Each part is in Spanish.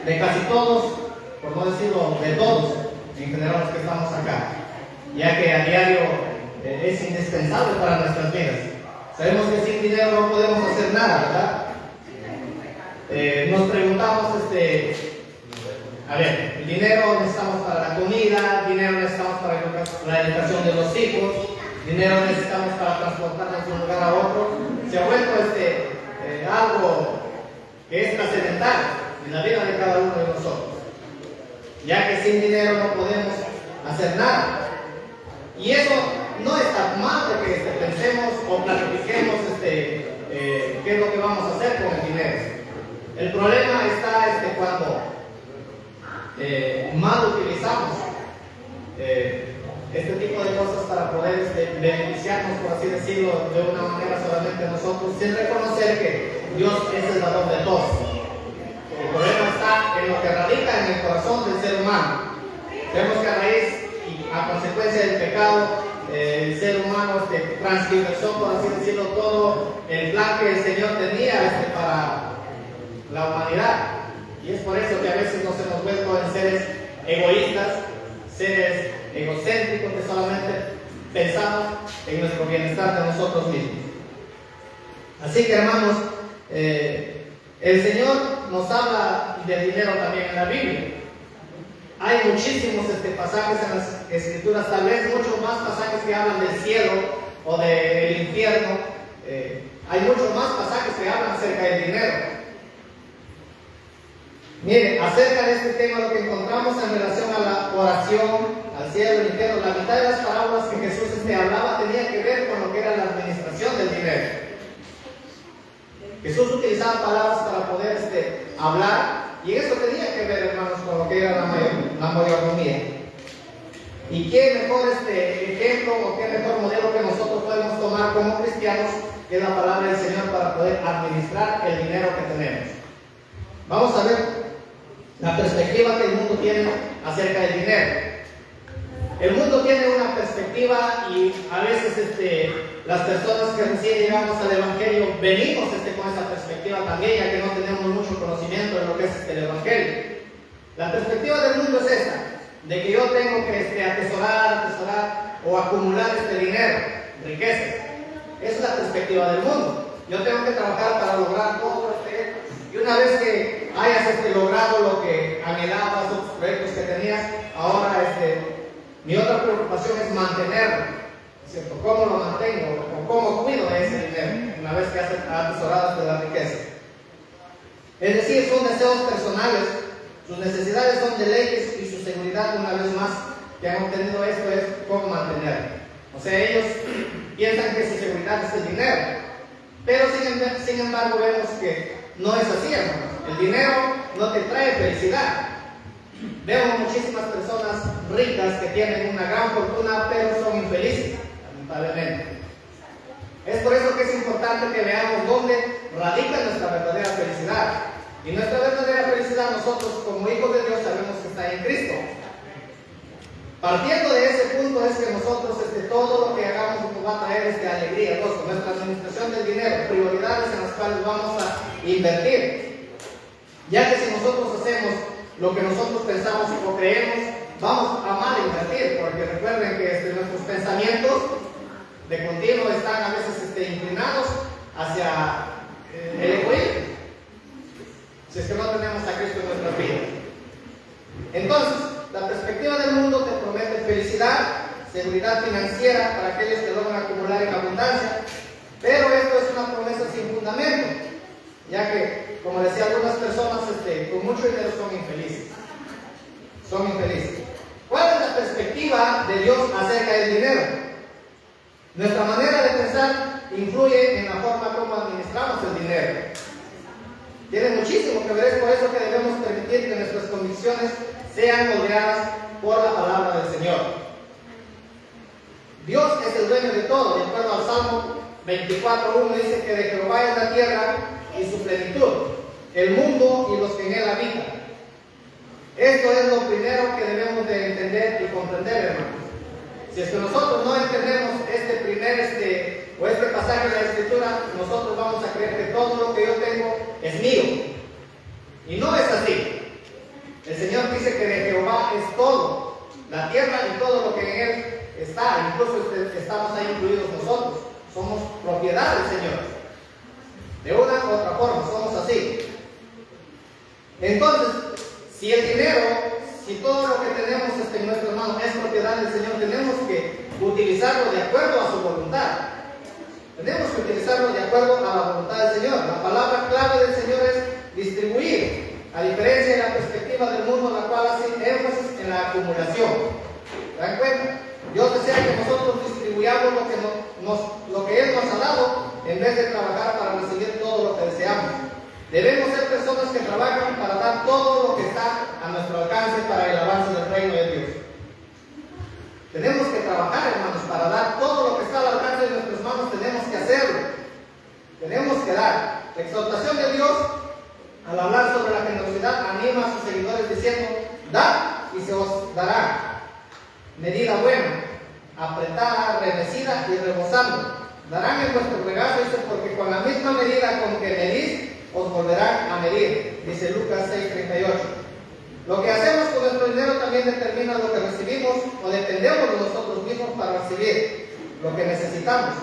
de casi todos, por no decirlo de todos, en general los que estamos acá, ya que a diario es indispensable para nuestras vidas. Sabemos que sin dinero no podemos hacer nada, ¿verdad? Nos preguntamos, a ver, el dinero necesitamos para la comida, dinero necesitamos para la educación de los hijos, dinero necesitamos para transportarnos de un lugar a otro. Se ha vuelto algo que es trascendental en la vida de cada uno de nosotros, ya que sin dinero no podemos hacer nada. Y eso no está mal de que pensemos o planifiquemos qué es lo que vamos a hacer con el dinero. El problema está cuando mal utilizamos este tipo de cosas para poder beneficiarnos, por así decirlo, de una manera solamente nosotros, sin reconocer que Dios es el dador de todos. El problema está en lo que radica en el corazón del ser humano. Vemos que a raíz y a consecuencia del pecado, el ser humano transgiversó, por así decirlo, todo el plan que el Señor tenía para la humanidad. Y es por eso que a veces nos hemos vuelto en seres egoístas, seres egocéntricos, que solamente pensamos en nuestro bienestar de nosotros mismos. Así que, hermanos, el Señor nos habla del dinero también en la Biblia. Hay muchísimos pasajes en las Escrituras, tal vez muchos más pasajes que hablan del cielo o del infierno. Hay muchos más pasajes que hablan acerca del dinero. Miren, acerca de este tema, lo que encontramos en relación a la oración, al cielo, al infierno, la mitad de las parábolas que Jesús hablaba tenía que ver con lo que era la administración del dinero. Jesús utilizaba palabras para poder hablar, y eso tenía que ver, hermanos, con lo que era la mayordomía. Y qué mejor ejemplo o qué mejor modelo que nosotros podemos tomar como cristianos que la palabra del Señor para poder administrar el dinero que tenemos. Vamos a ver la perspectiva que el mundo tiene acerca del dinero. El mundo tiene una perspectiva, y a veces las personas que recién llegamos al Evangelio venimos con esa perspectiva también, ya que no tenemos mucho conocimiento de lo que es el Evangelio. La perspectiva del mundo es esta, de que yo tengo que atesorar o acumular dinero, riqueza. Esa es la perspectiva del mundo. Yo tengo que trabajar para lograr todo y una vez que hayas logrado lo que anhelabas, los proyectos que tenías, ahora mi otra preocupación es mantenerlo, ¿cierto? ¿Cómo lo mantengo? ¿O cómo cuido de ese dinero una vez que has atesorado de la riqueza? Es decir, son deseos personales, sus necesidades son deleites, y su seguridad, una vez más, que han obtenido esto, es cómo mantenerlo. O sea, ellos piensan que su seguridad es el dinero, pero sin embargo vemos que no es así, hermanos. El dinero no te trae felicidad. Vemos muchísimas personas ricas que tienen una gran fortuna, pero son infelices, lamentablemente. Es por eso que es importante que veamos dónde radica nuestra verdadera felicidad. Y nuestra verdadera felicidad, nosotros como hijos de Dios sabemos que está en Cristo. Partiendo de ese punto es que nosotros todo lo que hagamos nos va a traer alegría, gozo. Nuestra administración del dinero, prioridades en las cuales vamos a invertir. Ya que si nosotros hacemos lo que nosotros pensamos o creemos, vamos a mal invertir, porque recuerden que nuestros pensamientos de continuo están a veces inclinados hacia el egoísmo, si es que no tenemos a Cristo en nuestra vida. Entonces, la perspectiva del mundo te promete felicidad, seguridad financiera para aquellos que logran acumular en abundancia, pero esto es una promesa sin fundamento, ya que, como decía, algunas personas con mucho dinero son infelices. Son infelices. ¿Cuál es la perspectiva de Dios acerca del dinero? Nuestra manera de pensar influye en la forma como administramos el dinero. Tiene muchísimo que ver, es por eso que debemos permitir que nuestras convicciones sean moldeadas por la palabra del Señor. Dios es el dueño de todo, de acuerdo al Salmo 24:1 dice que de Jehová es la tierra y su plenitud, el mundo y los que en él habitan. Esto es lo primero que debemos de entender y comprender, hermanos. Si es que nosotros no entendemos este pasaje de la Escritura, nosotros vamos a creer que todo lo que yo tengo es mío. Y no es así. El Señor dice que de Jehová es todo, la tierra y todo lo que en él está, incluso estamos ahí incluidos nosotros, somos propiedad del Señor. De una u otra forma, somos así. Entonces, si el dinero, si todo lo que tenemos en nuestras manos es propiedad del Señor, tenemos que utilizarlo de acuerdo a su voluntad. Tenemos que utilizarlo de acuerdo a la voluntad del Señor. La palabra clave del Señor es distribuir, a diferencia de la perspectiva del mundo, la cual hace énfasis en la acumulación. ¿Se dan cuenta? Dios desea que nosotros distribuyamos lo que Él nos ha dado, en vez de trabajar para recibir todo lo que deseamos. Debemos ser personas que trabajan para dar todo lo que está a nuestro alcance para el avance del reino de Dios. Tenemos que trabajar, hermanos, para dar todo lo que está al alcance de nuestras manos. Tenemos que hacerlo. Tenemos que dar. La exhortación de Dios, al hablar sobre la generosidad, anima a sus seguidores diciendo: dad y se os dará. Medida buena, apretada, remecida y rebosando. Darán en vuestro regazo, dice, porque con la misma medida con que medís, os volverán a medir. Dice Lucas 6:38. Lo que hacemos con nuestro dinero también determina lo que recibimos, o dependemos de nosotros mismos para recibir lo que necesitamos.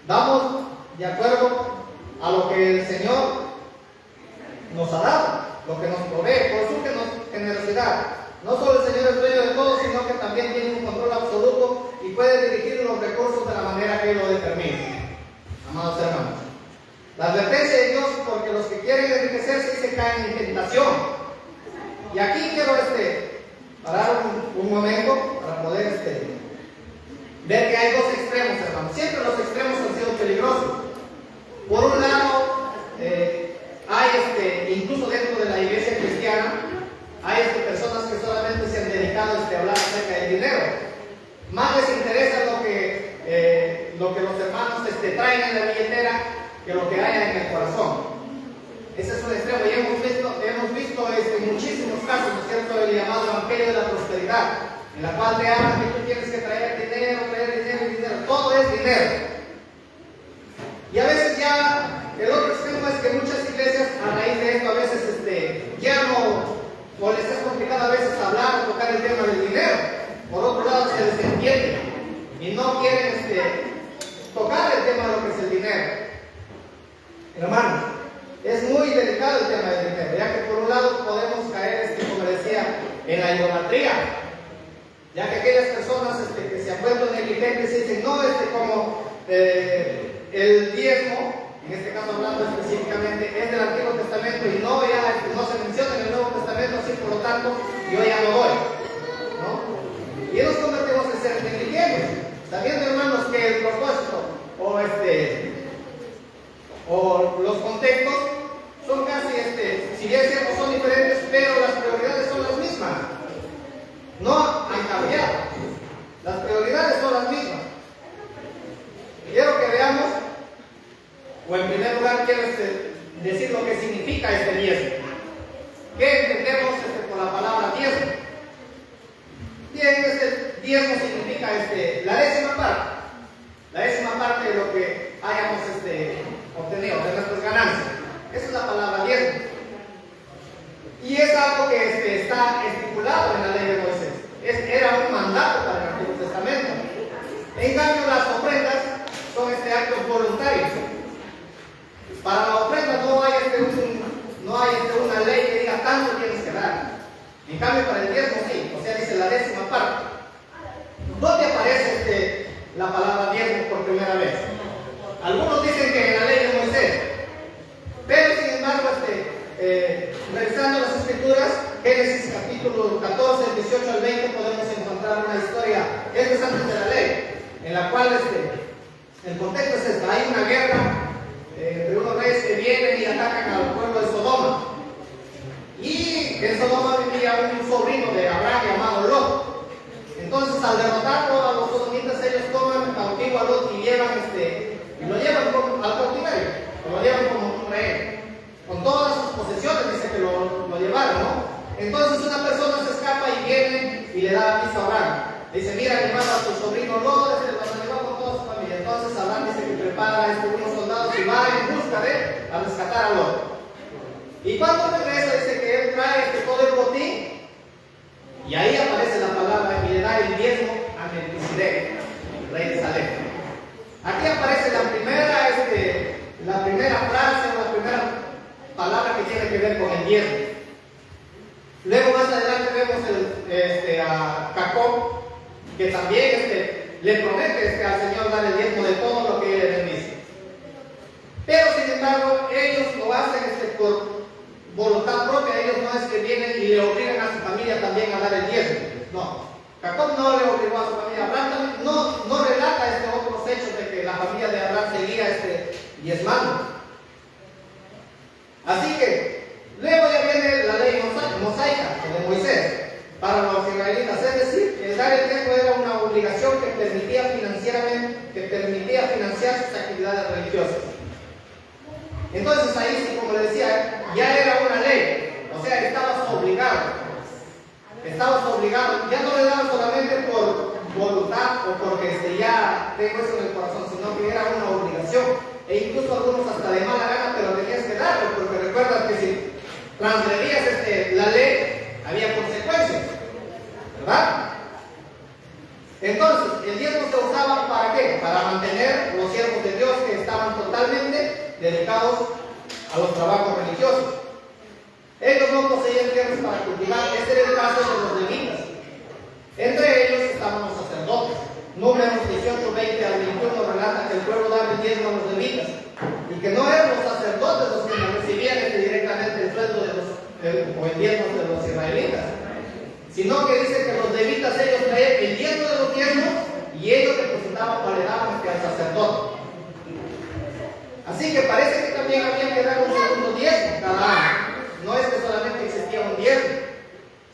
Damos de acuerdo a lo que el Señor nos ha dado, lo que nos provee, por su generosidad. No solo el Señor es dueño de todo, sino que también tiene un control absoluto y puede dirigir los recursos de la manera que Él lo determine. Amados hermanos, la advertencia de Dios, porque los que quieren enriquecerse se caen en tentación. Y aquí quiero parar un momento para poder ver que hay dos extremos, hermanos. Siempre los extremos han sido peligrosos. Por un lado, hay incluso dentro de la iglesia cristiana, hay personas que solamente se han dedicado a hablar acerca del dinero. Más les interesa lo que los hermanos traen en la billetera que lo que haya en el corazón. Ese es un extremo, y hemos visto muchísimos casos, ¿no es cierto?, el llamado Evangelio de la Prosperidad, en la cual te hablan que tú tienes que traer dinero, todo es dinero. Y a veces ya, el otro extremo es que muchas iglesias, a raíz de esto, a veces ya no, o les es complicado a veces hablar o tocar el tema del dinero. Por otro lado, se les entiende y no quieren tocar el tema de lo que es el dinero. Hermanos, es muy delicado el tema del dinero, ya que por un lado podemos caer, como decía, en la idolatría, ya que aquellas personas que se encuentran negligentes dicen: no, como el diezmo, en este caso hablando específicamente, es del Antiguo Testamento y no se menciona en el Nuevo Testamento, así por lo tanto yo ya no doy, ¿no? Y nos convertimos en seres negligentes, sabiendo, hermanos, que el propósito o los contextos son casi, si bien ciertos son diferentes, pero las prioridades son las mismas. No han cambiado. Las prioridades son las mismas. Quiero que veamos, o en primer lugar quiero decir lo que significa este diezmo. ¿Qué entendemos por la palabra diezmo? Bien, este diezmo significa la décima parte. La décima parte de lo que hayamos obtenido, de nuestras ganancias. Esa es la palabra diezmo. Y es algo que está estipulado en la ley de Moisés. Era un mandato para el Antiguo Testamento. En cambio, las ofrendas son actos voluntarios. Para la ofrenda no hay una ley que diga tanto tienes que dar. En cambio, para el diezmo sí, o sea, dice la décima parte. ¿Dónde aparece la palabra diezmo por primera vez? Algunos dicen que en la ley de Moisés, pero sin embargo, revisando las escrituras, Génesis capítulo 14, 18 al 20, podemos encontrar una historia, esto es antes de la ley, en la cual el contexto es este: hay una guerra de unos reyes que vienen y atacan al pueblo de Sodoma. Y en Sodoma vivía un sobrino de Abraham llamado Lot. Entonces, al derrotar a los sodomitas, ellos toman cautivo a Lot y lo llevan al cautiverio, lo llevan como un rey, con todas sus posesiones. Dice que lo llevaron, ¿no? Entonces una persona se escapa y viene y le da aviso a Abraham. Dice: mira, que mata a tu sobrino Lot, se lo llevó con toda su familia. Entonces Abraham dice que prepara unos soldados y va en busca de rescatar a Lot. Y cuando regresa, dice que él trae todo el botín Y ahí aparece la palabra y le da el diezmo a Melquisedec, el rey de Salem. Aquí aparece la primera frase o la primera palabra que tiene que ver con el diezmo. Luego más adelante vemos a Jacob, que también le promete al Señor dar el diezmo de todo lo que él le bendice. Pero sin embargo, ellos lo hacen por voluntad propia. Ellos no es que vienen y le obligan a su familia también a dar el diezmo. No. Jacob no le obligó a su familia. Abraham también no relata otros hechos de que la familia de Abraham seguía diezmando. Así que luego ya viene la ley mosaica de Moisés para los israelitas. Es decir, el dar el diezmo era una obligación que permitía financiar sus actividades religiosas. Entonces ahí sí, como le decía, ya era una ley. O sea, estabas obligado. Ya no le daban solamente por voluntad o porque ya tengo eso en el corazón, sino que era una obligación. E incluso algunos hasta de mala gana, pero tenías que darlo, porque recuerdas que si transgredías la ley, había consecuencias, ¿verdad? Entonces, el diezmo se usaba ¿para qué? Para mantener los siervos de Dios que estaban totalmente dedicados a los trabajos religiosos. Ellos no poseían tierras para cultivar. Este era el caso de los levitas. Entre ellos estaban los sacerdotes. Números 18, 20 al 21 relata que el pueblo daba el diezmo a los levitas y que no eran los sacerdotes los que recibían directamente el sueldo o el diezmo de los israelitas, sino que dice que los levitas ellos traían el diezmo de los diezmos y ellos depositaban o le daban al sacerdote. Así que parece que también había que dar un segundo diezmo cada año. No es que solamente existía un diezmo,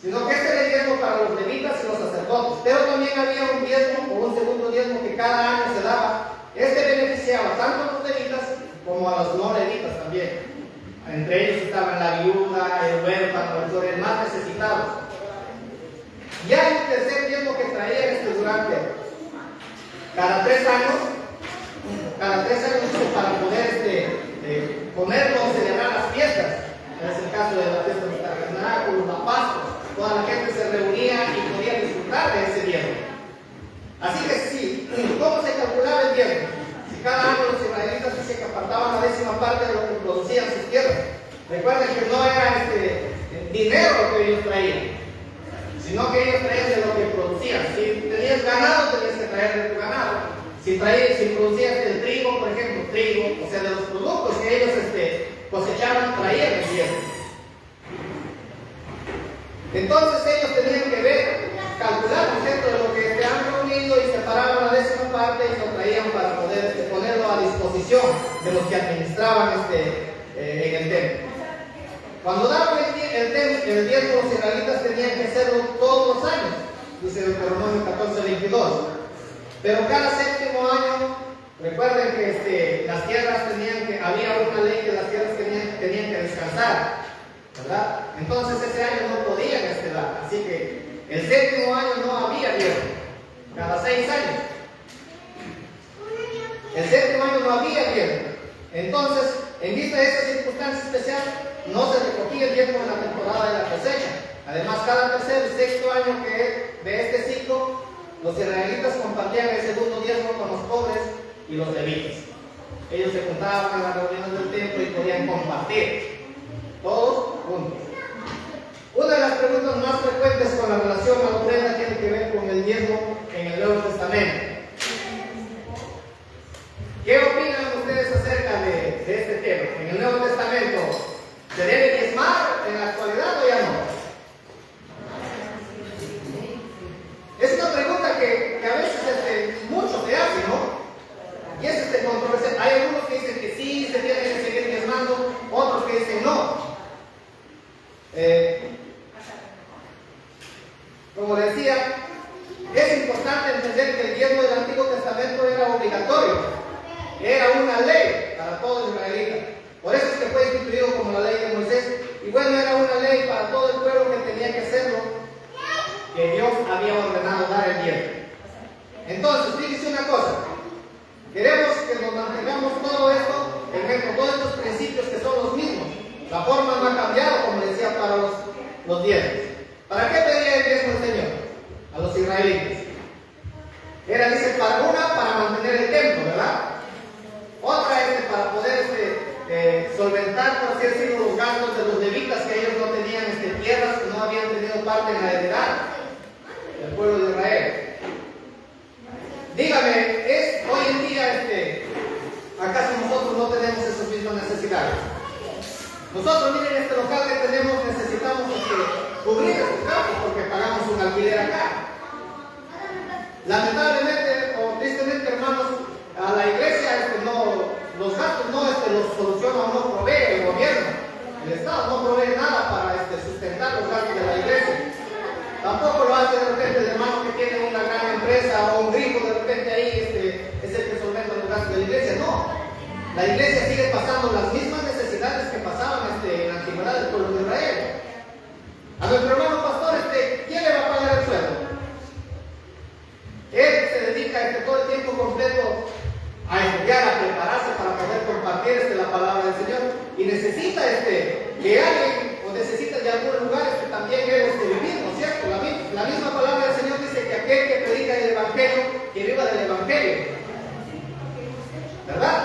sino que este era el diezmo para los levitas y los sacerdotes. Pero también había un diezmo o un segundo diezmo que cada año se daba. Este beneficiaba tanto a los levitas como a los no levitas también. Entre ellos estaban la viuda, el huérfano, el más necesitado. Y hay un tercer diezmo que traía durante cada 3 años. Cada 3 años para poder ponerlo o celebrar las fiestas. Es el caso de la fiesta de los tabernáculos, la Pascua. Toda la gente se reunía y podía disfrutar de ese diezmo. Así que sí, ¿cómo se calculaba el diezmo? Si cada año los israelitas dicen que apartaban la 10ª parte de lo que producían sus tierras. Recuerden que no era dinero lo que ellos traían, sino que ellos traían de lo que producían. Si tenías ganado, tenías que traer de tu ganado. Si producías el trigo, por ejemplo, o sea, de los productos que ellos cosechaban, traían el diezmo. Entonces ellos tenían que calcular, ¿no es cierto?, de lo que se han reunido y separaban la 10ª parte y lo traían para poder ponerlo a disposición de los que administraban en el templo. Cuando daban el diezmo, los israelitas tenían que hacerlo todos los años, dice Deuteronomio 14:22. Pero cada 7º año, recuerden que las tierras había una ley que las tierras tenían que descansar, ¿verdad? Entonces ese año no podían dar. Así que el 7º año no había diezmo, cada 6 años. El 7º año no había diezmo. Entonces, en vista de esta circunstancia especial, no se recogía el diezmo en la temporada de la cosecha. Además, cada tercer y sexto año de este ciclo, los israelitas compartían el segundo diezmo con los pobres y los levitas. Ellos se juntaban en las reuniones del templo y podían compartir, todos juntos. Una de las preguntas más frecuentes con la relación a la ofrenda tiene que ver con el diezmo en el Nuevo Testamento. ¿Qué opinan ustedes acerca de este tema? En el Nuevo Testamento, ¿se debe diezmar en la actualidad o ya no? Es una pregunta que a veces mucho se hace, ¿no? Y es controversial. Hay algunos que dicen que sí, se tiene que seguir diezmando, otros que dicen no. Como decía, es importante entender que el diezmo del Antiguo Testamento era obligatorio. Era una ley para todo israelita. Por eso es que fue instituido como la ley de Moisés. Y bueno, era una ley para todo el pueblo que tenía que hacerlo, que Dios había ordenado dar el diezmo. Entonces, fíjense una cosa. Queremos que nos mantengamos todo esto, todos estos principios que son los mismos. La forma no ha cambiado, como decía, para los diezmos. ¿Para qué pedía el diezmo el Señor a los israelitas? Era, dice, para mantener el templo, ¿verdad? Otra para poder solventar, por así decirlo, los gastos de los levitas, que ellos no tenían tierras, que no habían tenido parte en la heredad del pueblo de Israel. Dígame, hoy en día, ¿acaso nosotros no tenemos esas mismas necesidades? Nosotros, miren, este local que tenemos, necesitamos cubrir estos gastos porque pagamos un alquiler acá. Lamentablemente o tristemente, hermanos, a la iglesia los gastos no los soluciona o no provee el gobierno. El Estado no provee nada para sustentar los gastos de la iglesia. Tampoco lo hace de repente el hermano que tiene una gran empresa o un grifo de repente ahí es el que solventa los gastos de la iglesia. No. La iglesia sigue pasando las mismas necesidades que pasaban en la antigüedad del pueblo de Israel. A nuestro hermano pastor, ¿quién le va a pagar el sueldo? Él se dedica todo el tiempo completo a estudiar, a prepararse para poder compartir la palabra del Señor. Y necesita que alguien, o necesita de algún lugar también él vivir, ¿no es cierto? La misma palabra del Señor dice que aquel que predica el Evangelio, que viva del Evangelio. ¿Verdad?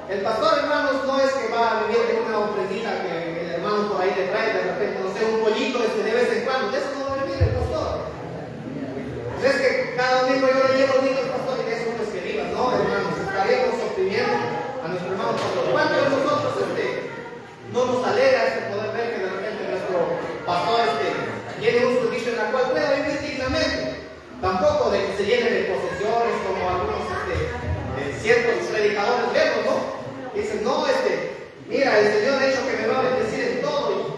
El pastor, hermanos, no es que va a vivir de una ofrendita que el hermano por ahí le trae, de repente, no sé, un pollito de vez en cuando. De eso no va a vivir el pastor. No es que cada domingo yo le llevo niños, pastor, y de eso no es que viva, no, hermanos, estaríamos oprimiendo a nuestro hermano pastor. ¿Cuántos de nosotros no nos alegra poder ver que de repente nuestro pastor tiene un servicio en la cual pueda vivir dignamente? Tampoco de que se llene de posesiones como algunos ciertos predicadores vemos, ¿no? Dicen, no, mira, el Señor ha dicho que me va a bendecir en todo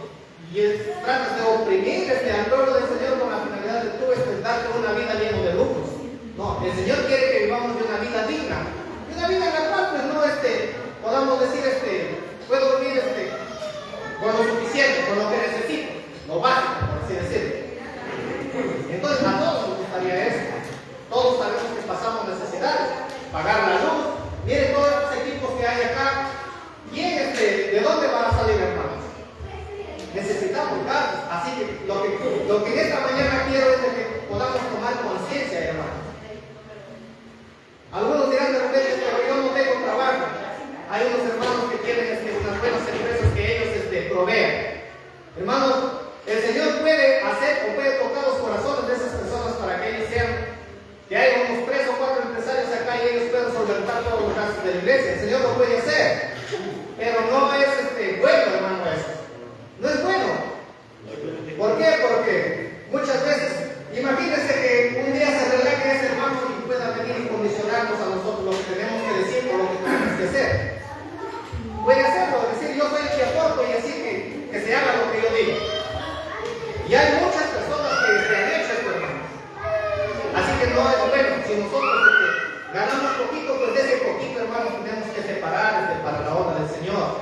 y tratas de oprimir al pueblo del Señor con la finalidad de tú darte una vida llena de lujos. No, el Señor quiere que vivamos de una vida digna, de una vida en la cual pues no podamos decir puedo vivir con lo suficiente, con lo que necesito, lo básico, por así decirlo. Entonces a todos nos gustaría eso. Todos sabemos que pasamos necesidades, pagar la luz. Miren todos estos equipos que hay acá. ¿Quién de dónde van a salir, hermanos? Necesitamos gastos. Así que lo que en esta mañana quiero es que podamos tomar conciencia, hermanos. Algunos dirán de repente, pero yo no tengo trabajo. Hay unos hermanos que tienen unas buenas empresas que ellos proveen. Hermanos, el Señor puede hacer o puede tocar los corazones de esas personas para que ellos que hay unos 3 o 4 empresarios acá y ellos puedan solventar todos los gastos de la iglesia. El Señor lo puede hacer, pero no es bueno, hermano, eso. No es bueno. ¿Por qué? Porque muchas veces, imagínense que un día se relaje ese hermano y pueda venir y condicionarnos a nosotros lo que tenemos que decir o lo que tenemos que hacer. Puede hacerlo, decir yo soy el que aporto y así que se haga lo que yo digo. Y hay muchas personas que han hecho esto, hermanos. Así que no es bueno. Si nosotros ganamos poquito, pues de ese poquito, hermanos, tenemos que separar para la obra del Señor.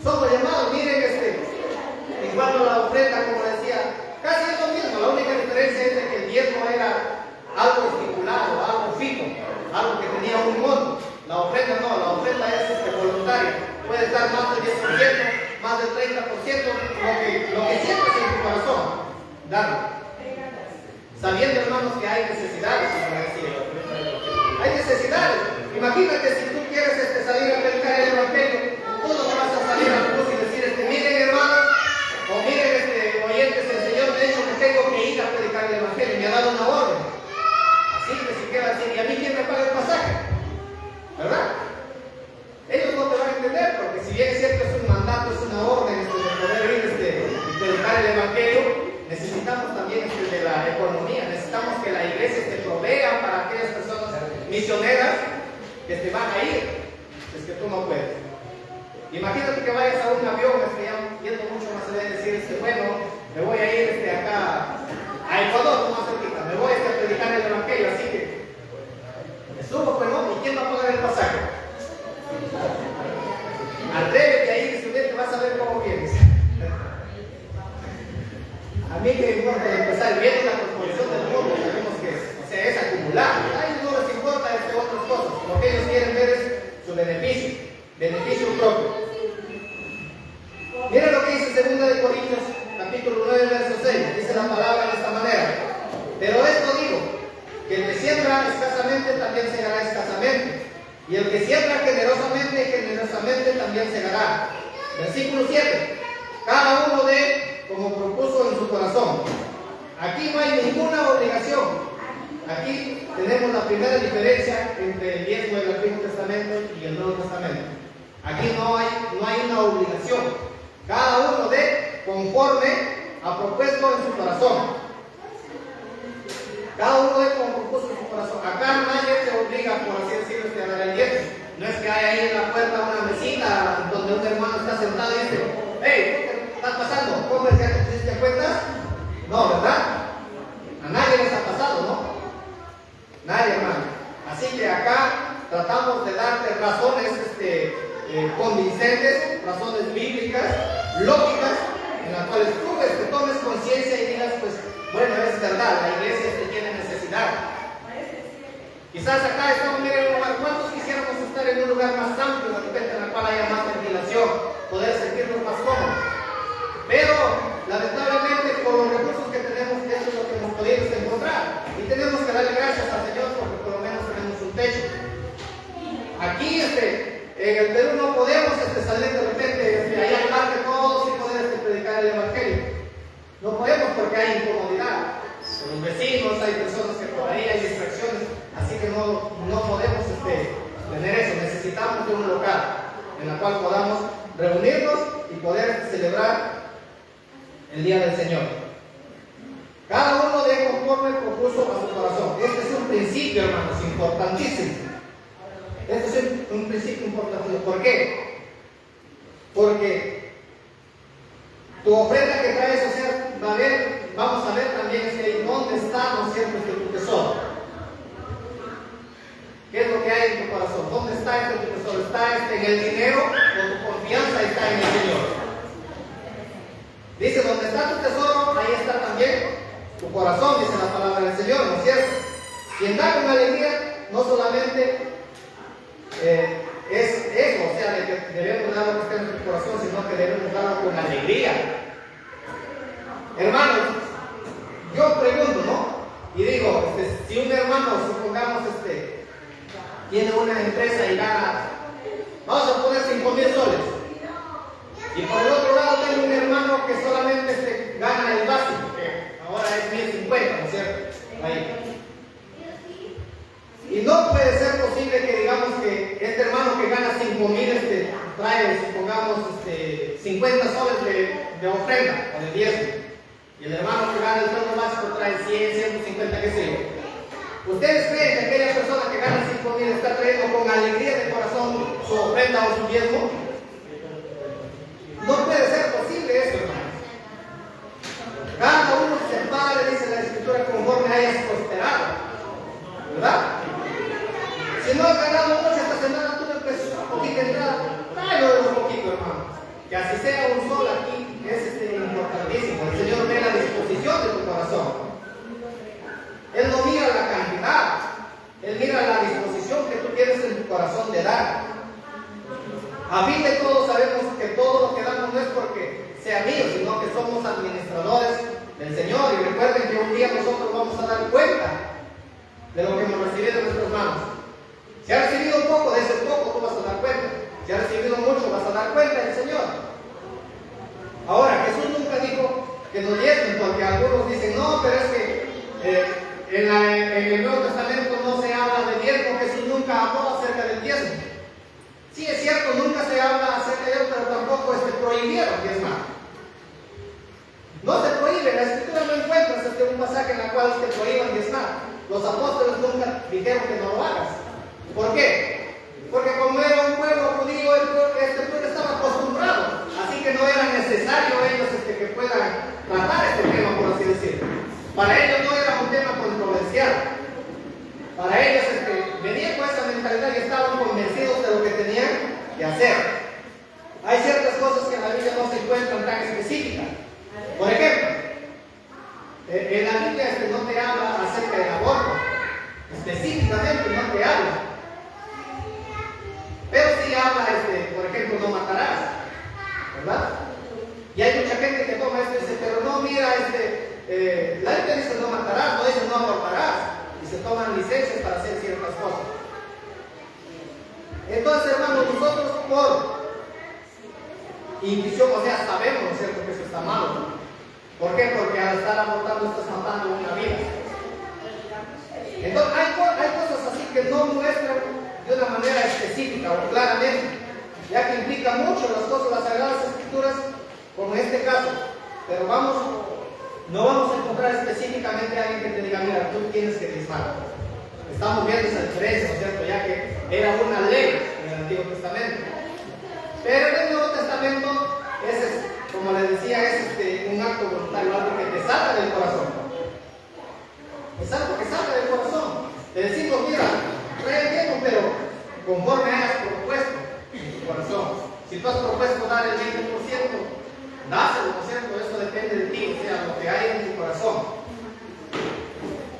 Somos llamados, miren, en cuanto a la ofrenda, como decía, casi es lo mismo. La única diferencia es de que el diezmo era algo estipulado, algo fijo, algo que tenía un monto. La ofrenda no, la ofrenda es voluntaria. Puedes dar más del 10%, más del 30%, lo que sientes en tu corazón, darlo. Sabiendo, hermanos, que hay necesidades, como decía. Hay necesidades. Imagínate si tú quieres salir a predicar el Evangelio, tú no te vas a salir a la luz y decir, miren, hermanos, o miren, oyentes, el Señor me ha dicho que tengo que ir a predicar el Evangelio, me ha dado una orden. Así que si queda así, ¿y a mí quién me paga el pasaje? ¿Verdad? Ellos no te van a entender, porque si bien es cierto, es un mandato, es una orden de poder ir y predicar el Evangelio, necesitamos también de la economía, necesitamos que la iglesia provea para aquellas personas misioneras que te van a ir, es que tú no puedes. Imagínate que vayas a un avión, yendo mucho más allá de decir, bueno, me voy a ir acá a Ecuador, más cerquita, me voy a predicar el Evangelio, así que me subo, pues no, ¿y quién va a pagar el pasaje? Atrévete ahí y subirte, vas a ver cómo vienes. A mí que me importa empezar viendo la composición del mundo, sabemos que es acumular. A ellos no les importa otras cosas. Lo que ellos quieren ver es su beneficio propio. Miren lo que dice 2 Corintios, capítulo 9, verso 6. escasamente también segará escasamente. Y el que siembra generosamente, generosamente también segará. Versículo 7. Cada uno dé como propuso en su corazón. Aquí no hay ninguna obligación. Aquí tenemos la primera diferencia entre el diezmo del Antiguo Testamento y el Nuevo Testamento. Aquí no hay una obligación. Cada uno dé conforme a propuesto en su corazón. Cada uno dé como propuso en su corazón. Acá nadie te obliga, por así decirlo, a dar el diezmo. No es que hay ahí en la puerta una mesita donde un hermano está sentado y dice: hey, ¿qué está pasando? ¿Cómo es que te pusiste cuentas? No, ¿verdad? A nadie les ha pasado, ¿no? Nadie, hermano. Así que acá tratamos de darte razones convincentes, razones bíblicas, lógicas, en las cuales tú tomes conciencia y digas, pues, bueno, es verdad, la iglesia tiene necesidad. Quizás acá estamos, miren, ¿cuántos quisiéramos estar en un lugar más amplio, de repente, en el cual haya más ventilación, poder sentirnos más cómodos? Pero, lamentablemente, con los recursos que tenemos, eso es lo que hemos podido encontrar. Y tenemos que darle gracias al Señor porque por lo menos tenemos un techo. Aquí, en el Perú no podemos salir de repente allá al parque todos y poder predicar el Evangelio. No podemos porque hay incomodidad. Los vecinos, hay personas que por ahí hay distracciones, así que no podemos tener eso. Necesitamos de un local en el cual podamos reunirnos y poder celebrar el día del Señor. Cada uno de conforme propuso a su corazón. Este es un principio, hermanos, importantísimo. Este es un principio importantísimo. ¿Por qué? Porque tu ofrenda que traes, o sea, vamos a ver también dónde está, ¿no es cierto?, tu tesoro. ¿Qué es lo que hay en tu corazón? ¿Dónde está tu tesoro? ¿Está en el dinero o tu confianza está en el Señor? Dice, donde está tu tesoro, ahí está también tu corazón, dice la palabra del Señor, ¿no es cierto? Quien da con alegría, no solamente es eso, o sea, de que debemos dar lo que está en nuestro corazón, sino que debemos darlo con alegría. Hermanos, yo pregunto, ¿no? Y digo, si un hermano, supongamos, tiene una empresa y gana, vamos a poner 5,000 soles. Y por el otro lado tengo un hermano que solamente gana el básico, que ahora es 1,050, ¿no es cierto? Ahí. Y no puede ser posible que digamos que este hermano que gana 5,000 trae, supongamos, 50 soles de ofrenda o de diezmo. Y el hermano que gana el sueldo básico trae 100, 150, qué sé yo. ¿Ustedes creen que aquella persona que gana 5,000 está trayendo con alegría de corazón su ofrenda o su diezmo? No puede ser posible eso, hermanos. Cada uno se paga, dice la Escritura, conforme hayas prosperado. ¿Verdad? Si no has ganado mucho esta semana, tú me prestas un poquito de entrada. Tráelo un poquito, hermano. Que así sea un sol aquí, es importantísimo. El Señor ve la disposición de tu corazón. Él no mira la cantidad, Él mira la disposición que tú tienes en tu corazón de dar. A fin de todos sabemos que todo lo que damos no es porque sea mío, sino que somos administradores del Señor. Y recuerden que un día nosotros vamos a dar cuenta de lo que hemos recibido de nuestras manos. Si has recibido un poco, de ese poco tú vas a dar cuenta. Si has recibido mucho, vas a dar cuenta del Señor. Ahora, Jesús nunca dijo que nos diezmen, porque algunos dicen, no, pero es que en el Nuevo Testamento no se habla de diezmo. Jesús nunca habló acerca del diezmo. Sí, es cierto, nunca se habla acerca de ello, pero tampoco prohibieron diezmar. No se prohíbe, la Escritura no encuentras un pasaje en el cual te prohíban diezmar. Los apóstoles nunca dijeron que no lo hagas. ¿Por qué? Porque como era un pueblo judío, este pueblo estaba acostumbrado, así que no era necesario ellos que puedan tratar este tema, por así decirlo. Para ellos no era un tema controversial. Para ellos venían con esa mentalidad y estaban convencidos de lo que tenían que hacer. Hay ciertas cosas que en la Biblia no se encuentran tan específicas. Por ejemplo, en la Biblia no te habla acerca del aborto. Específicamente no te habla. Pero sí habla, por ejemplo, no matarás. ¿Verdad? Y hay mucha gente que toma esto y dice, pero no, mira, la Biblia dice no matarás, no dice no abortarás. Y se toman licencias licencias para hacer ciertas cosas. Entonces, hermanos, nosotros por intuición, o sea, sabemos, ¿no es cierto?, que eso está malo. ¿Por qué? Porque al estar abortando estás matando una vida. Entonces, hay cosas así que no muestran de una manera específica o claramente, ya que implica mucho las cosas, las Sagradas Escrituras, como en este caso. Pero no vamos a encontrar específicamente a alguien que te diga, mira, tú tienes que diezmar. Estamos viendo esa diferencia, ¿no es cierto?, ya que era una ley en el Antiguo Testamento. Pero en el Nuevo Testamento, como les decía, es un acto voluntario, algo que te salga del corazón. Es algo que salga del corazón. Te decimos, mira, trae el tiempo, pero conforme hayas propuesto en tu corazón. Si tú has propuesto dar el 20%, dáselo, ¿no es cierto? Eso depende de ti, o sea, lo que hay en tu corazón.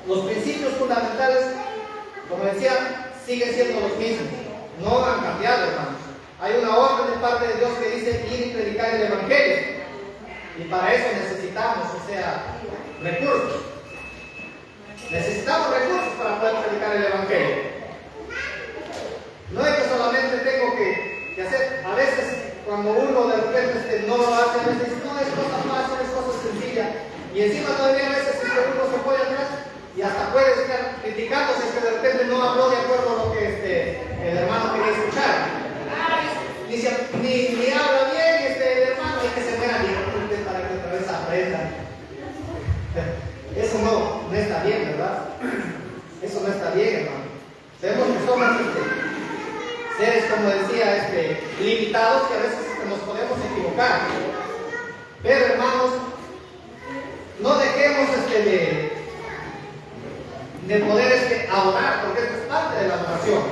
Los principios fundamentales, como decía, siguen siendo los mismos. No han cambiado, hermanos. Hay una orden de parte de Dios que dice ir y predicar el Evangelio. Y para eso necesitamos, o sea, recursos. Necesitamos recursos para poder predicar el Evangelio. No es que solamente tengo que hacer, a veces cuando uno de repente no lo hace, a veces no es cosa fácil, es cosa sencilla. Y encima todavía a veces uno se puede atrás y hasta puede estar criticando si es que de repente no habló de acuerdo a lo que el hermano quería escuchar. Ni habla bien el hermano, hay que se muera bien para que otra vez aprenda. Eso no está bien, ¿verdad? Eso no está bien, hermano. Sabemos que somos seres, como decía, limitados, que a veces nos podemos equivocar. Pero, hermanos, no dejemos de poder adorar, porque esto es parte de la adoración.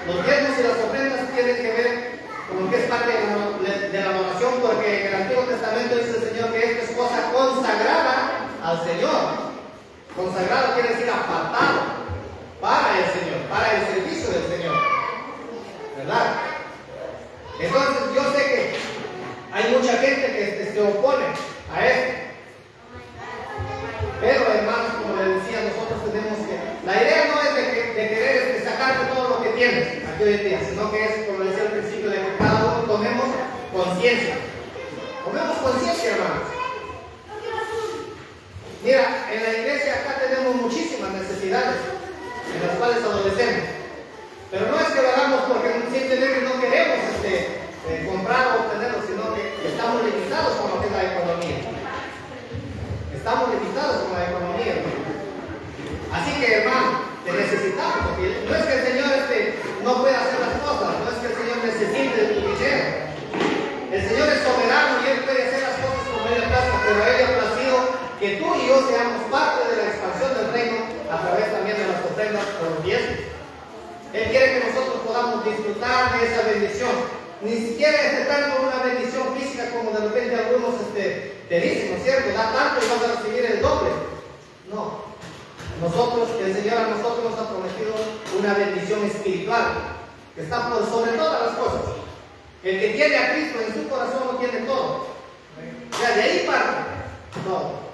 Los diezmos y las ofrendas tienen que ver con lo que es parte de la adoración, porque en el Antiguo Testamento dice el Señor que esto es cosa consagrada al Señor. Consagrado quiere decir apartado para el Señor, para el servicio del Señor, ¿verdad? Entonces yo sé que hay mucha gente que se opone a esto, pero hermanos, como les decía, nosotros tenemos que, la idea no es de querer sacarte todo lo que tienes aquí hoy en día, sino que es, como decía al principio, de que cada uno tomemos conciencia. Tomemos conciencia, hermanos. Mira, en la iglesia acá tenemos muchísimas necesidades en las cuales adolescemos, pero no es que lo hagamos porque simplemente no queremos comprar o obtenerlo, sino que estamos limitados con lo que es la economía. Estamos limitados con la economía, hermano. Así que, hermano, te necesitamos, porque no es que el Señor no pueda hacer las cosas, no es que el Señor necesite de tu dinero. El Señor es soberano y Él puede hacer las cosas como Él le plazca, pero a Él le ha placido que tú y yo seamos parte de la expansión del reino a través también de las ofrendas por los diezmos. Él quiere que nosotros podamos disfrutar de esa bendición. Ni siquiera tanto una bendición física como de repente algunos te dicen, ¿no es cierto? Da tanto y vas a recibir el doble. No. El Señor a nosotros nos ha prometido una bendición espiritual que está por sobre todas las cosas. El que tiene a Cristo en su corazón lo tiene todo. O sea, de ahí parte todo.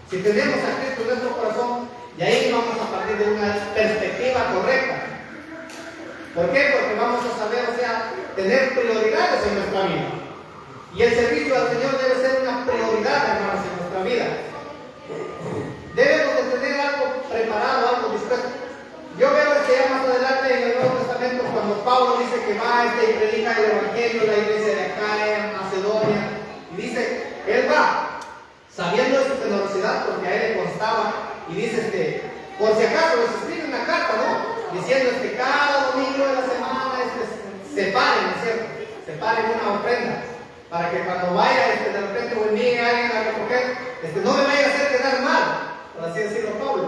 Si tenemos a Cristo en nuestro corazón, de ahí vamos a partir de una perspectiva correcta. ¿Por qué? Porque vamos a saber, o sea, tener prioridades en nuestra vida. Y el servicio al Señor debe ser una prioridad, hermanos, en nuestra vida. Debemos de tener algo preparado, algo dispuesto. Yo veo ya más adelante en el Nuevo Testamento cuando Pablo dice que va y predica el Evangelio, la iglesia de Acaya, Macedonia, y dice, él va, sabiendo de su generosidad, porque a él le constaba, y dice, por si acaso les escribe una carta, ¿no? Diciendo que cada domingo de la semana separen, ¿no es cierto? Separen una ofrenda, para que cuando vaya de repente o envíe a alguien a recoger, no me vaya a hacer quedar mal, por así decirlo, Pablo.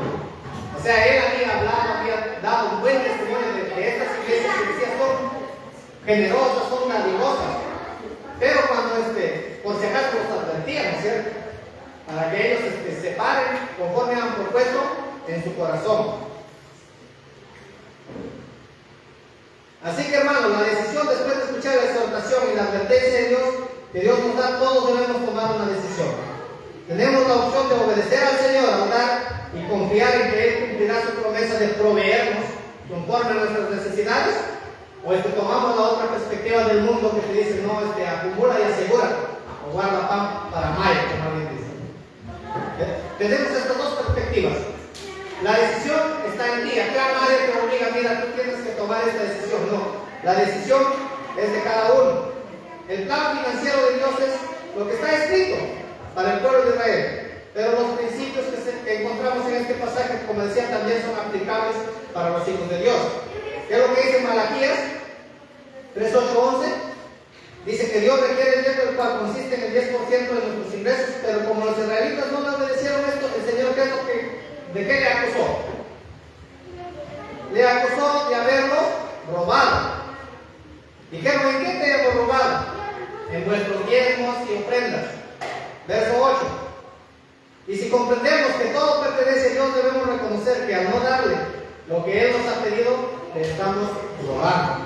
O sea, él había hablado, había dado un buen testimonio de que estas iglesias que decía son generosas, son dadivosas. Pero cuando por si acaso los advertía, ¿no es cierto? Para que ellos separen conforme han propuesto en su corazón. Así que, hermanos, la decisión después de escuchar la exhortación y la advertencia de Dios, que Dios nos da, todos debemos tomar una decisión. Tenemos la opción de obedecer al Señor, orar y confiar en que Él cumplirá su promesa de proveernos conforme a nuestras necesidades? ¿O tomamos la otra perspectiva del mundo que te dice, no, acumula y asegura, o guarda pan para mayo, como alguien dice? Tenemos estas dos perspectivas. La decisión está en ti. Acá nadie te obliga, mira, tú tienes que tomar esta decisión. No, la decisión es de cada uno. El plan financiero de Dios es lo que está escrito para el pueblo de Israel. Pero los principios que encontramos en este pasaje, como decía, también son aplicables para los hijos de Dios. ¿Qué es lo que dice Malaquías 3:8-11? Dice que Dios requiere el diezmo, el cual consiste en el 10% de nuestros ingresos, pero como los israelitas no le obedecieron esto, el Señor, ¿de qué le acusó? Le acusó de haberlo robado. Dijeron, ¿en qué te hemos robado? En nuestros diezmos y ofrendas. Verso 8. Y si comprendemos que todo pertenece a Dios, debemos reconocer que al no darle lo que Él nos ha pedido, le estamos robando.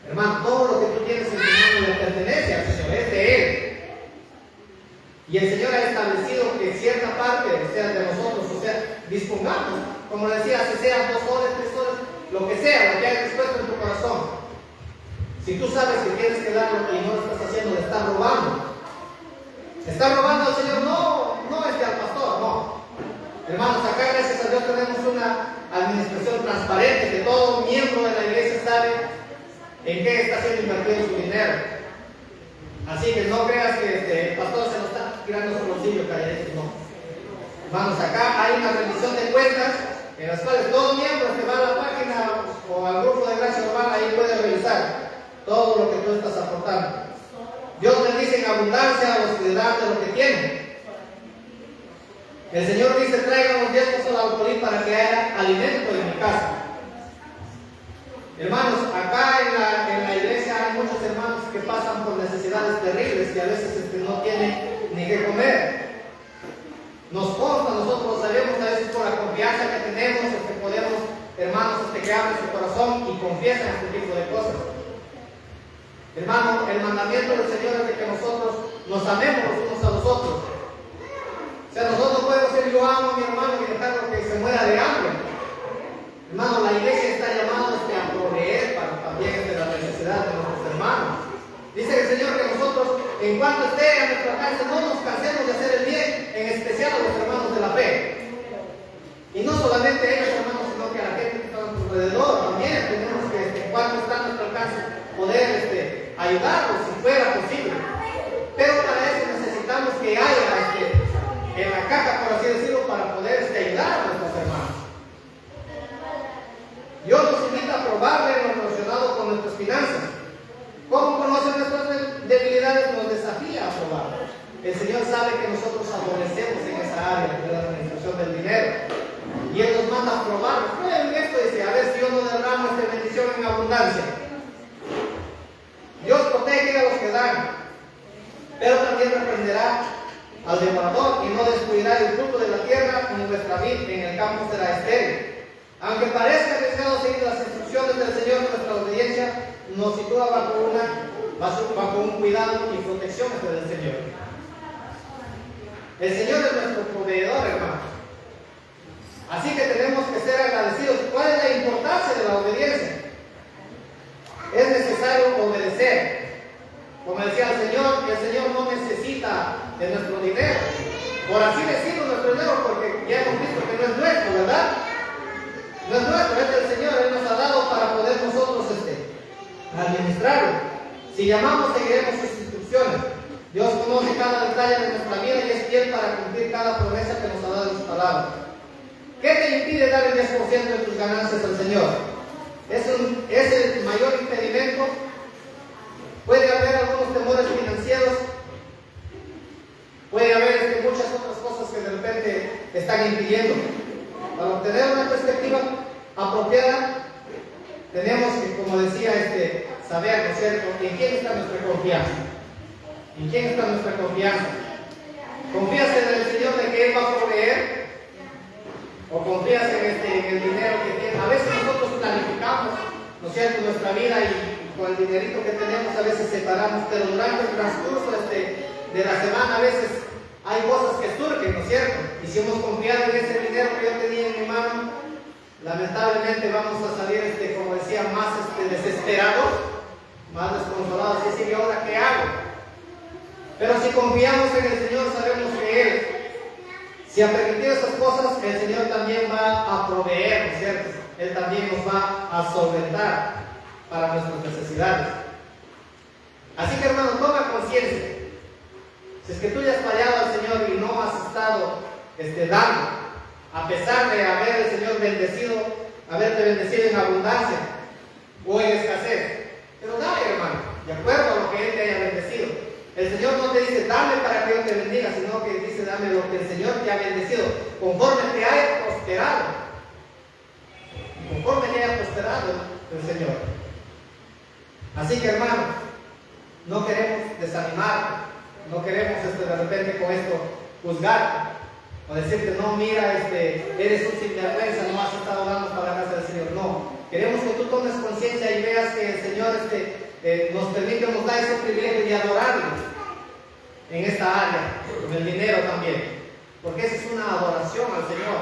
Hermano, todo lo que tú tienes en tu mano le pertenece al Señor, es de Él. Y el Señor ha establecido que cierta parte, o sea, de nosotros, o sea, dispongamos, como decía, si sean 2 horas, 3 horas, lo que sea, lo que hayas dispuesto en tu corazón. Si tú sabes que tienes que darlo y no lo estás haciendo, le estás robando. ¿Está robando al Señor? No al pastor, no. Hermanos, acá gracias a Dios tenemos una administración transparente, que todo miembro de la iglesia sabe en qué está siendo invertido su dinero. Así que no creas que el pastor se lo está tirando su bolsillo, calladito, no. Hermanos, acá hay una rendición de cuentas en las cuales todo miembro que va a la página o al grupo de Gracia Urbana ahí puede revisar todo lo que tú estás aportando. Dios bendice en abundancia a los que le dan de lo que tienen. El Señor dice, traigan los diezmos al alfolí para que haya alimento en mi casa. Hermanos, acá en la iglesia hay muchos hermanos que pasan por necesidades terribles que a veces no tienen ni qué comer. Nos consta, nosotros lo sabemos a veces por la confianza que tenemos, que podemos, hermanos, que abren su corazón y confiesan este tipo de cosas. Hermano, el mandamiento del Señor es de que nosotros nos amemos los unos a los otros. O sea, nosotros podemos decir, yo amo a mi hermano y dejarlo que se muera de hambre. Hermano, la iglesia está llamada a proveer para también las necesidades de nuestros hermanos. Dice el Señor que nosotros, en cuanto esté a nuestra alcance, no nos cansemos de hacer el bien, en especial a los hermanos de la fe. Y no solamente a ellos, hermanos, sino que a la gente que está a nuestro alrededor. También tenemos que, en cuanto está a nuestro alcance, poder ayudarlos si fuera posible. Pero para eso necesitamos que haya en la caja, por así decirlo, para poder ayudar a nuestros hermanos. Dios nos invita a probarle en lo relacionado con nuestras finanzas. ¿Cómo conoce nuestras debilidades? Nos desafía a probarlo. El Señor sabe que nosotros adolecemos en esa área de la administración del dinero. Y Él nos manda a probar. Prueben esto, dice, a ver si yo no derramo esta bendición en abundancia. Dios protege a los que dan, pero también reprenderá al devorador y no destruirá el fruto de la tierra, como nuestra vid en el campo será estéril. Aunque parezca arriesgado seguir las instrucciones del Señor, nuestra obediencia nos sitúa bajo un cuidado y protección del Señor. El Señor es nuestro proveedor, hermanos. Así que tenemos que ser agradecidos. ¿Cuál es la importancia de la obediencia? Es necesario obedecer. Como decía el Señor no necesita de nuestro dinero. Por así decirlo, nuestro dinero, porque ya hemos visto que no es nuestro, ¿verdad? No es nuestro, es del Señor. Él nos ha dado para poder nosotros administrarlo. Si llamamos, seguiremos sus instrucciones. Dios conoce cada detalle de nuestra vida y es fiel para cumplir cada promesa que nos ha dado en su palabra. ¿Qué te impide dar el 10% de tus ganancias al Señor? ¿Es el mayor impedimento? Puede haber algunos temores financieros, puede haber muchas otras cosas que de repente están impidiendo. Para obtener una perspectiva apropiada, tenemos que, como decía, saber, ¿no es cierto?, en quién está nuestra confianza. ¿En quién está nuestra confianza? ¿Confías en el Señor de que Él va a proveer? ¿O confías en el dinero que tienes? A veces nosotros planificamos, ¿no es cierto?, nuestra vida y con el dinerito que tenemos a veces separamos, pero durante el transcurso de la semana a veces hay cosas que surgen, ¿no es cierto? Y si hemos confiado en ese dinero que yo tenía en mi mano, lamentablemente vamos a salir, como decía, más desesperados, más desconsolados, y decir, ¿y ahora qué hago? Pero si confiamos en el Señor, sabemos que Él, si ha permitido esas cosas, el Señor también va a proveer, ¿no es cierto? Él también nos va a solventar para nuestras necesidades. Así que, hermano, toma conciencia. Si es que tú ya has fallado al Señor y no has estado dando, a pesar de haber el Señor haberte bendecido en abundancia o en escasez, pero dale, hermano, de acuerdo a lo que Él te haya bendecido. El Señor no te dice, dame para que yo te bendiga, sino que dice, dame lo que el Señor te ha bendecido, conforme te haya prosperado. Conforme te haya prosperado el Señor. Así que, hermano, no queremos desanimarte, no queremos de repente con esto juzgarte, o decirte, no, mira, eres un sinvergüenza, no has estado dando para la casa del Señor. No, queremos que tú tomes conciencia y veas que el Señor nos permite, nos da ese privilegio de adorarlo en esta área, con el dinero también, porque esa es una adoración al Señor.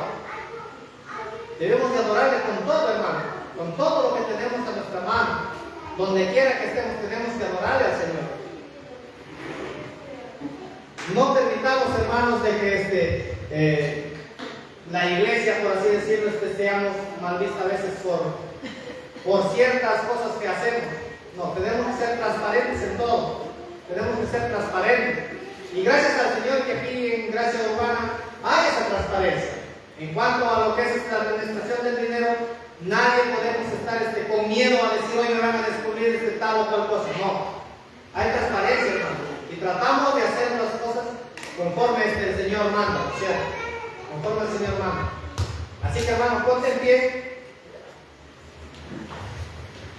Debemos de adorarle con todo, hermano, con todo lo que tenemos a nuestra mano, donde quiera que estemos, tenemos que adorarle al Señor. No permitamos, hermanos, de que la iglesia, por así decirlo, seamos mal vista a veces por ciertas cosas que hacemos. No, tenemos que ser transparentes en todo. Tenemos que ser transparentes. Y gracias al Señor que aquí en Gracia Urbana hay esa transparencia. En cuanto a lo que es la administración del dinero, nadie podemos estar con miedo a decir, hoy me van a descubrir tal o cual cosa. No. Hay transparencia, hermano. Y tratamos de hacer las cosas conforme el Señor manda, ¿cierto? Conforme el Señor manda. Así que, hermano, ponte en pie.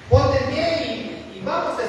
Ponte en pie y vamos a